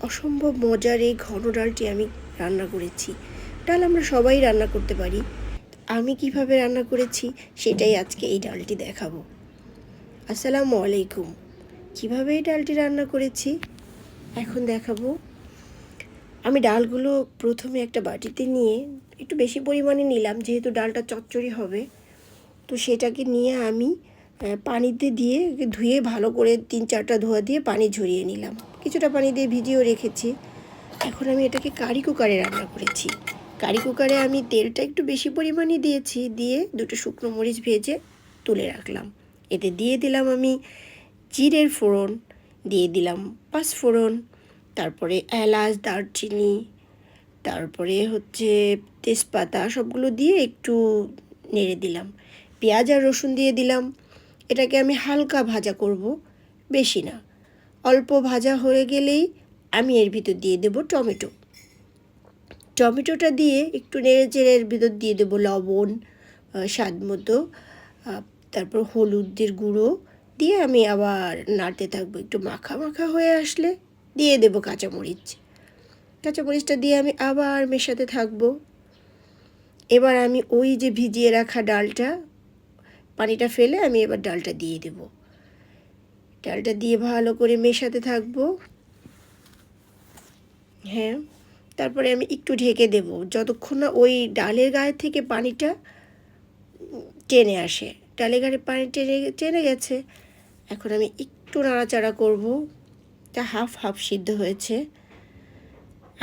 অসম্ভব মজার এই ঘন ডালটি আমি রান্না করেছি। ডাল আমরা সবাই রান্না করতে পারি। আমি কিভাবে রান্না করেছি সেটাই আজকে এই ডালটি দেখাবো। আসসালামু আলাইকুম। কিভাবে এই ডালটি রান্না করেছি এখন দেখাবো। আমি ডালগুলো প্রথমে একটা বাটিতে নিয়ে একটু বেশি পরিমাণে নিলাম, যেহেতু ডালটা চচ্চড়ি হবে। তো সেটাকে নিয়ে আমি পানিতে দিয়ে ধুয়ে ভালো করে 3-4টা ধোয়া দিয়ে পানি ঝরিয়ে নিলাম। কিছুটা পানি দিয়ে ভিজিয়েও রেখেছি। এখন আমি এটাকে কারি কুকারে রান্না করেছি। কারি কুকারে আমি তেলটা একটু বেশি পরিমাণে দিয়েছি, দিয়ে দুটো শুকনো মরিচ ভেজে তুলে রাখলাম। এতে দিয়ে দিলাম আমি জিরের ফোড়ন, দিয়ে দিলাম পাঁচফোড়ন, তারপরে এলাচ, দারচিনি, তারপরে তেজপাতা, সবগুলো দিয়ে একটু নেড়ে দিলাম। পেঁয়াজ আর রসুন দিয়ে দিলাম। এটাকে আমি হালকা ভাজা করব, বেশি না। অল্প ভাজা হয়ে গেলেই আমি এর ভিতর দিয়ে দেব টমেটো। টমেটোটা দিয়ে একটু নেড়ে চেড়ে এর ভিতর দিয়ে দেব লবণ স্বাদ মতো, তারপর হলুদের গুঁড়ো দিয়ে আমি আবার নাড়তে থাকবো। একটু মাখা মাখা হয়ে আসলে দিয়ে দেব কাঁচামরিচ। কাঁচামরিচটা দিয়ে আমি আবার মেশাতে থাকবো। এবার আমি ওই যে ভিজিয়ে রাখা ডালটা, পানিটা ফেলে আমি এবার ডালটা দিয়ে দেব। ডালটা দিয়ে ভালো করে মেশাতে থাকবো। হ্যাঁ, তারপরে আমি একটু ঢেকে দেব যতক্ষণ না ওই ডালের গায়ে থেকে পানিটা টেনে আসে। ডালের গায়ে পানি টেনে গেছে। এখন আমি একটু নাড়াচাড়া করব। তা হাফ হাফ সিদ্ধ হয়েছে।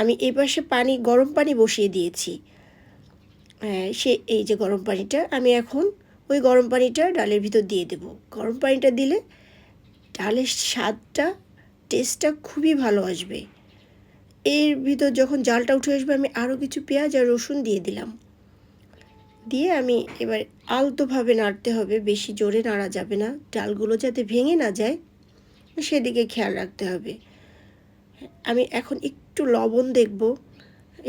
আমি এই পাশে গরম পানি বসিয়ে দিয়েছি। এই যে গরম পানিটা, আমি এখন ওই গরম পানিটা ডালের ভিতর দিয়ে দেব। গরম পানিটা দিলে ডালের স্বাদটা, টেস্টটা খুবই ভালো আসবে। এর ভিতর যখন জালটা উঠে আসবে, আমি আরও কিছু পেঁয়াজ আর রসুন দিয়ে দিলাম। দিয়ে আমি এবার আলতোভাবে নাড়তে হবে, বেশি জোরে নাড়া যাবে না। ডালগুলো যাতে ভেঙে না যায় সেদিকে খেয়াল রাখতে হবে। আমি এখন একটু লবণ দেখব,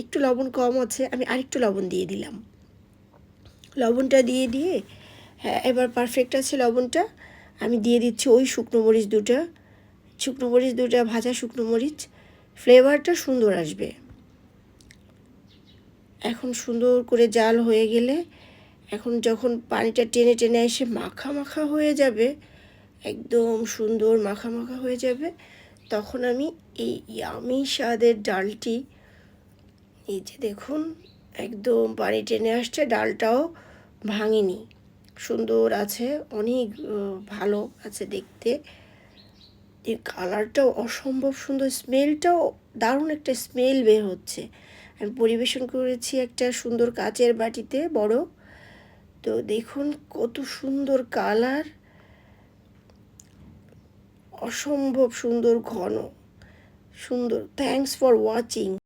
একটু লবণ কম আছে, আমি আরেকটু লবণ দিয়ে দিলাম। লবণটা দিয়ে হ্যাঁ, এবার পারফেক্ট আছে লবণটা। আমি দিয়ে দিচ্ছি ওই শুকনো মরিচ দুটা, ভাজা শুকনো মরিচ। ফ্লেভারটা সুন্দর আসবে। এখন সুন্দর করে জাল হয়ে গেলে, এখন যখন পানিটা টেনে টেনে এসে মাখা মাখা হয়ে যাবে, একদম সুন্দর মাখা মাখা হয়ে যাবে, তখন আমি এই ইয়ামি স্বাদের ডালটি, এই যে দেখুন একদম পানি টেনে আসছে, ডালটাও ভাঙেনি, সুন্দর আছে, অনেক ভালো আছে দেখতে। এই কালারটাও অসম্ভব সুন্দর, স্মেলটাও দারুণ একটা স্মেল বের হচ্ছে। আমি পরিবেশন করেছি একটা সুন্দর কাচের বাটিতে বড়। তো দেখুন কত সুন্দর কালার, অসম্ভব সুন্দর ঘন, সুন্দর। Thanks for watching.